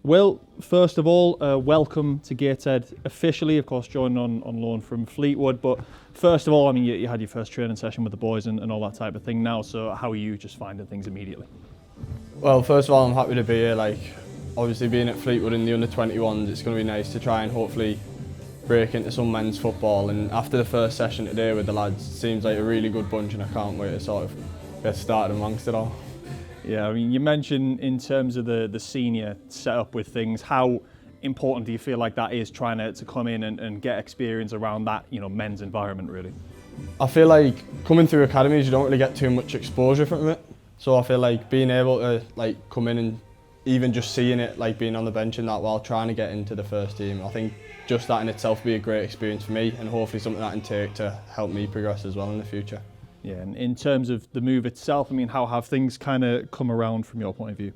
Well, first of all, welcome to Gateshead officially, of course, joining on loan from Fleetwood. But first of all, I mean, you had your first training session with the boys and all that type of thing now. So how are you just finding things immediately? Well, first of all, I'm happy to be here. Obviously being at Fleetwood in the under-21s, it's going to be nice to try and hopefully break into some men's football. And after the first session today with the lads, it seems like a really good bunch, and I can't wait to sort of get started amongst it all. Yeah, I mean, you mentioned in terms of the senior setup with things, how important do you feel like that is trying to come in and get experience around that, men's environment really? I feel like coming through academies, you don't really get too much exposure from it. So I feel like being able to come in and even just seeing it, being on the bench and that while trying to get into the first team, I think just that in itself would be a great experience for me, and hopefully something that I can take to help me progress as well in the future. Yeah, and in terms of the move itself, I mean, how have things kind of come around from your point of view?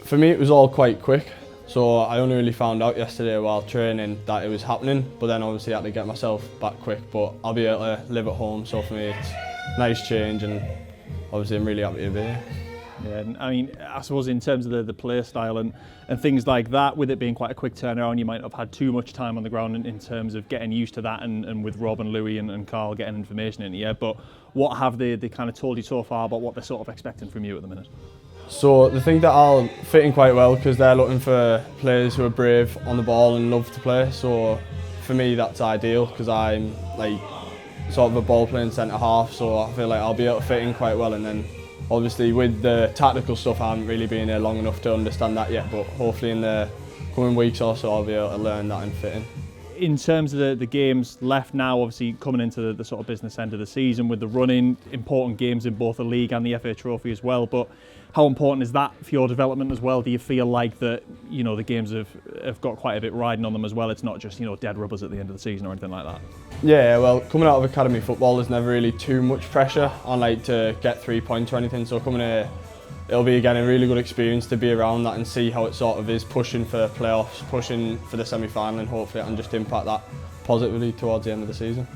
For me, it was all quite quick. So I only really found out yesterday while training that it was happening, but then obviously I had to get myself back quick. But I'll be able to live at home, so for me it's a nice change, and obviously I'm really happy to be here. Yeah, and I mean, I suppose in terms of the play style and things like that, with it being quite a quick turnaround, you might not have had too much time on the ground in terms of getting used to that, and with Rob and Louis and Carl getting information in here. But what have they kind of told you so far about what they're sort of expecting from you at the minute? So they think that I'll fit in quite well because they're looking for players who are brave on the ball and love to play. So for me that's ideal because I'm sort of a ball playing centre half, so I feel like I'll be able to fit in quite well. And then obviously with the tactical stuff, I haven't really been here long enough to understand that yet, but hopefully in the coming weeks or so I'll be able to learn that and fit in. In terms of the games left now, obviously coming into the sort of business end of the season with the running, important games in both the league and the FA Trophy as well, but how important is that for your development as well? Do you feel like that, the games have got quite a bit riding on them as well? It's not just, dead rubbers at the end of the season or anything like that? Yeah, well, coming out of academy football, there's never really too much pressure on to get 3 points or anything, so coming here, it'll be again a really good experience to be around that and see how it sort of is pushing for playoffs, pushing for the semi-final, and hopefully I can just impact that positively towards the end of the season.